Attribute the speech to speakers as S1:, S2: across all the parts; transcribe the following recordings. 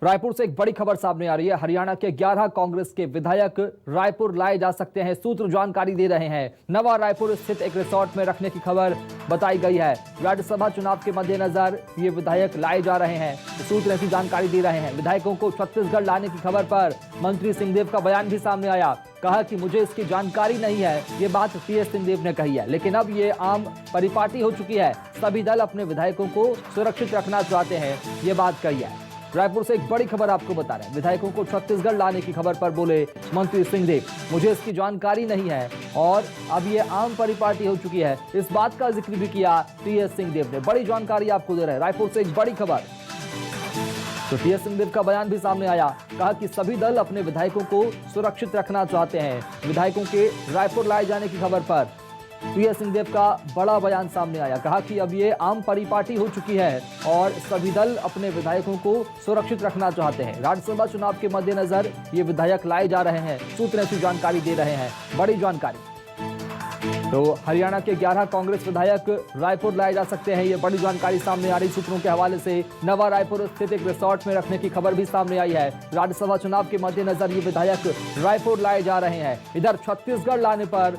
S1: रायपुर से एक बड़ी खबर सामने आ रही है। हरियाणा के 11 कांग्रेस के विधायक रायपुर लाए जा सकते हैं। सूत्र जानकारी दे रहे हैं। नवा रायपुर स्थित एक रिसोर्ट में रखने की खबर बताई गई है। राज्यसभा चुनाव के मद्देनजर ये विधायक लाए जा रहे हैं। सूत्र ऐसी जानकारी दे रहे हैं। विधायकों को छत्तीसगढ़ लाने की खबर पर मंत्री सिंहदेव का बयान भी सामने आया। कहा कि मुझे इसकी जानकारी नहीं है। ये बात टीएस सिंहदेव ने कही है, लेकिन अब ये आम परिपाटी हो चुकी है। सभी दल अपने विधायकों को सुरक्षित रखना चाहते हैं, ये बात कही है। रायपुर से एक बड़ी खबर आपको बता रहे हैं। विधायकों को छत्तीसगढ़ लाने की खबर पर बोले मंत्री सिंहदेव, मुझे इसकी जानकारी नहीं है और अब ये आम परिपाटी हो चुकी है। इस बात का जिक्र भी किया टीएस सिंहदेव ने। बड़ी जानकारी आपको दे रहे हैं। रायपुर से एक बड़ी खबर। तो टीएस सिंहदेव का बयान भी सामने आया। कहा कि सभी दल अपने विधायकों को सुरक्षित रखना चाहते हैं। विधायकों के रायपुर लाए जाने की खबर पर टीएस सिंहदेव का बड़ा बयान सामने आया। कहा कि अब ये आम परिपाटी हो चुकी है और सभी दल अपने विधायकों को सुरक्षित रखना चाहते हैं। राज्यसभा चुनाव के मद्देनजर ये विधायक लाए जा रहे हैं। सूत्र ऐसी जानकारी दे रहे हैं। बड़ी जानकारी। तो हरियाणा के 11 कांग्रेस विधायक रायपुर लाए जा सकते हैं। ये बड़ी जानकारी सामने आ रही सूत्रों के हवाले से। नवा रायपुर स्थित एक रिसोर्ट में रखने की खबर भी सामने आई है। राज्यसभा चुनाव के मद्देनजर ये विधायक रायपुर लाए जा रहे हैं। इधर छत्तीसगढ़ लाने पर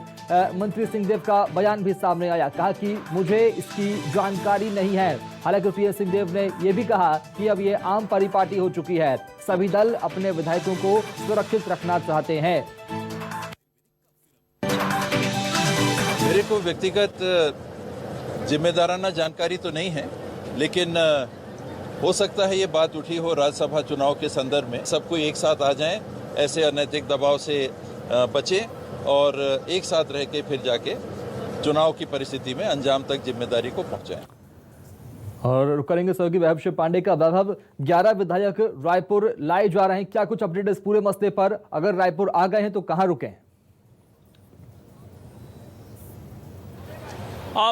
S1: मंत्री सिंहदेव का बयान भी सामने आया। कहा कि मुझे इसकी जानकारी नहीं है। हालांकि टीएस सिंहदेव ने यह भी कहा कि अब ये आम परिपाटी हो चुकी है। सभी दल अपने विधायकों को सुरक्षित रखना चाहते हैं।
S2: मेरे को व्यक्तिगत जिम्मेदाराना जानकारी तो नहीं है, लेकिन हो सकता है ये बात उठी हो राज्यसभा चुनाव के संदर्भ में। सब कोई एक साथ आ जाएं, ऐसे अनैतिक दबाव से बचें और एक साथ रह के फिर जाके चुनाव की परिस्थिति में अंजाम तक जिम्मेदारी को पहुंचाएं।
S1: और करेंगे सहयोगी वैभव शिव पांडे का। वैभव, 11 विधायक रायपुर लाए जा रहे हैं, क्या कुछ अपडेट इस पूरे मसले पर? अगर रायपुर आ गए हैं तो कहां रुके?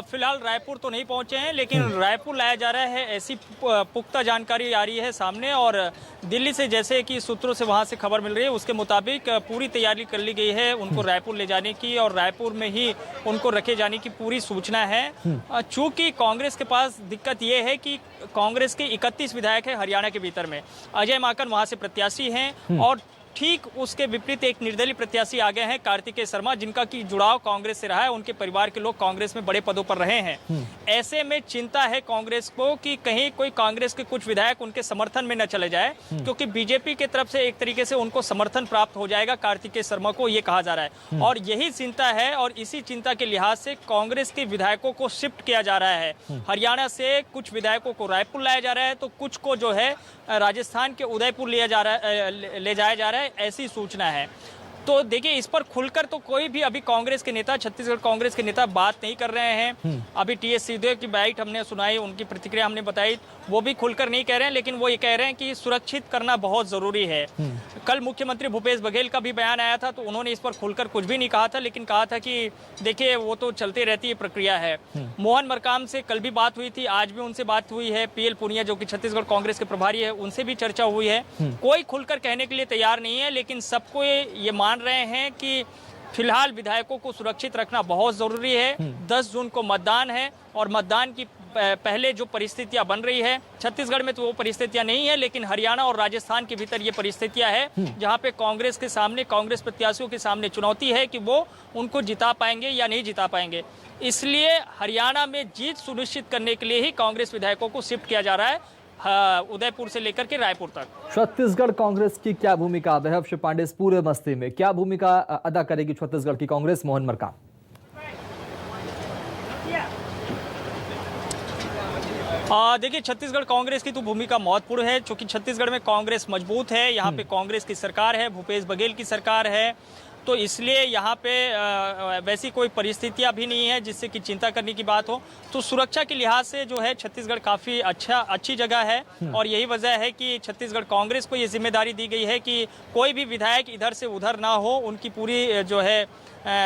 S3: फिलहाल रायपुर तो नहीं पहुंचे हैं, लेकिन रायपुर लाया जा रहा है ऐसी पुख्ता जानकारी आ रही है सामने। और दिल्ली से जैसे कि सूत्रों से वहां से खबर मिल रही है, उसके मुताबिक पूरी तैयारी कर ली गई है उनको रायपुर ले जाने की और रायपुर में ही उनको रखे जाने की पूरी सूचना है। चूंकि कांग्रेस के पास दिक्कत ये है कि कांग्रेस के 31 विधायक है हरियाणा के भीतर में। अजय माकन वहां से प्रत्याशी हैं और ठीक उसके विपरीत एक निर्दलीय प्रत्याशी आ गए हैं, कार्तिकेय शर्मा, जिनका की जुड़ाव कांग्रेस से रहा है। उनके परिवार के लोग कांग्रेस में बड़े पदों पर रहे हैं। ऐसे में चिंता है कांग्रेस को कि कहीं कोई कांग्रेस के कुछ विधायक उनके समर्थन में न चले जाए, क्योंकि बीजेपी की तरफ से एक तरीके से उनको समर्थन प्राप्त हो जाएगा कार्तिकेय शर्मा को, ये कहा जा रहा है। और यही चिंता है और इसी चिंता के लिहाज से कांग्रेस के विधायकों को शिफ्ट किया जा रहा है। हरियाणा से कुछ विधायकों को रायपुर लाया जा रहा है, तो कुछ को जो है राजस्थान के उदयपुर ले जाया जा रहा है, ऐसी सूचना है। तो देखिए, इस पर खुलकर तो कोई भी अभी कांग्रेस के नेता, छत्तीसगढ़ कांग्रेस के नेता बात नहीं कर रहे हैं। अभी टीएस सिंहदेव की बाइट हमने सुनाई, उनकी प्रतिक्रिया हमने बताई, वो भी खुलकर नहीं कह रहे हैं, लेकिन वो ये कह रहे हैं कि सुरक्षित करना बहुत जरूरी है। कल मुख्यमंत्री भूपेश बघेल का भी बयान आया था, तो उन्होंने इस पर खुलकर कुछ भी नहीं कहा था, लेकिन कहा था कि देखिए वो तो चलती रहती है प्रक्रिया है। मोहन मरकाम से कल भी बात हुई थी, आज भी उनसे बात हुई है। पीएल पुनिया जो कि छत्तीसगढ़ कांग्रेस के प्रभारी है, उनसे भी चर्चा हुई है। कोई खुलकर कहने के लिए तैयार नहीं है, लेकिन सबको ये मान रहे हैं कि फिलहाल विधायकों को सुरक्षित रखना बहुत जरूरी है। 10 जून को मतदान है और मतदान की पहले जो परिस्थितियां बन रही है, छत्तीसगढ़ में तो वो परिस्थितियां नहीं है, लेकिन हरियाणा और राजस्थान के भीतर ये परिस्थितियां है जहां पे कांग्रेस के सामने, कांग्रेस प्रत्याशियों के सामने चुनौती है कि वो उनको जिता पाएंगे या नहीं जिता पाएंगे। इसलिए हरियाणा में जीत सुनिश्चित करने के लिए ही कांग्रेस विधायकों को शिफ्ट किया जा रहा है, उदयपुर से लेकर के रायपुर तक।
S1: छत्तीसगढ़ कांग्रेस की क्या भूमिका? वैभव शिव पांडे, इस पूरे मसले में क्या भूमिका अदा करेगी छत्तीसगढ़ की कांग्रेस? मोहन मरकाम।
S3: देखिए, छत्तीसगढ़ कांग्रेस की तो भूमिका महत्वपूर्ण है, क्योंकि छत्तीसगढ़ में कांग्रेस मजबूत है। यहाँ पे कांग्रेस की सरकार है, भूपेश बघेल की सरकार है, तो इसलिए यहाँ पे वैसी कोई परिस्थितियाँ भी नहीं है जिससे कि चिंता करने की बात हो। तो सुरक्षा के लिहाज से जो है छत्तीसगढ़ काफ़ी अच्छी जगह है और यही वजह है कि छत्तीसगढ़ कांग्रेस को ये जिम्मेदारी दी गई है कि कोई भी विधायक इधर से उधर ना हो। उनकी पूरी जो है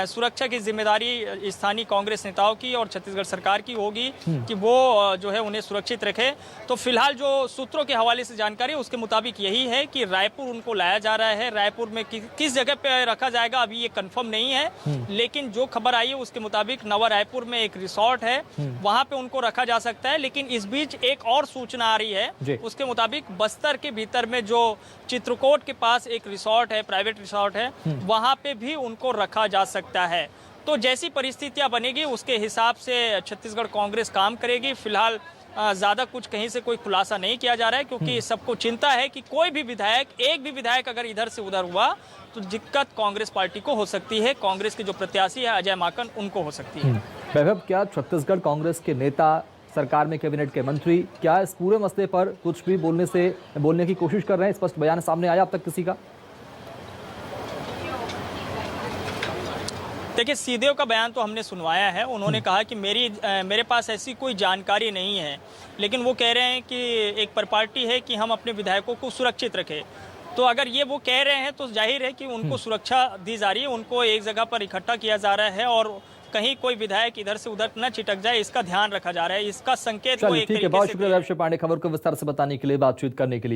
S3: सुरक्षा की जिम्मेदारी स्थानीय कांग्रेस नेताओं की और छत्तीसगढ़ सरकार की होगी कि वो जो है उन्हें सुरक्षित रखे। तो फिलहाल जो सूत्रों के हवाले से जानकारी है उसके मुताबिक यही है कि रायपुर उनको लाया जा रहा है। रायपुर में किस जगह पे रखा जाए जाएगा, अभी ये कंफर्म नहीं है। लेकिन जो खबर आई है उसके मुताबिक नवा रायपुर में एक रिसोर्ट है, वहां पे उनको रखा जा सकता है। लेकिन इस बीच एक और सूचना आ रही है, उसके मुताबिक बस्तर के भीतर में जो चित्रकूट के पास एक रिसोर्ट है, प्राइवेट रिसोर्ट है, वहां पे भी उनको रखा जा सकता है। तो जैसी परिस्थितियां बनेगी उसके हिसाब से छत्तीसगढ़ कांग्रेस काम करेगी। फिलहाल ज्यादा कुछ कहीं से कोई खुलासा नहीं किया जा रहा है, क्योंकि सबको चिंता है कि कोई भी विधायक, एक भी विधायक अगर इधर से उधर हुआ तो दिक्कत कांग्रेस पार्टी को हो सकती है। कांग्रेस के जो प्रत्याशी है अजय माकन, उनको हो सकती है।
S1: वैभव, क्या छत्तीसगढ़ कांग्रेस के नेता, सरकार में कैबिनेट के मंत्री, क्या इस पूरे मसले पर कुछ भी बोलने की कोशिश कर रहे हैं? स्पष्ट बयान सामने आया अब तक किसी का?
S3: देखिए, सीदेव का बयान तो हमने सुनवाया है। उन्होंने कहा कि मेरे पास ऐसी कोई जानकारी नहीं है, लेकिन वो कह रहे हैं कि एक परिपाटी है कि हम अपने विधायकों को सुरक्षित रखें। तो अगर ये वो कह रहे हैं तो जाहिर है कि उनको सुरक्षा दी जा रही है, उनको एक जगह पर इकट्ठा किया जा रहा है और कहीं कोई विधायक इधर से उधर न चिटक जाए, इसका ध्यान रखा जा रहा है। इसका संकेत वो एक
S1: ठीक है, बहुत शुक्रिया वैभव पांडे खबर को विस्तार से बताने के लिए, बातचीत करने के लिए।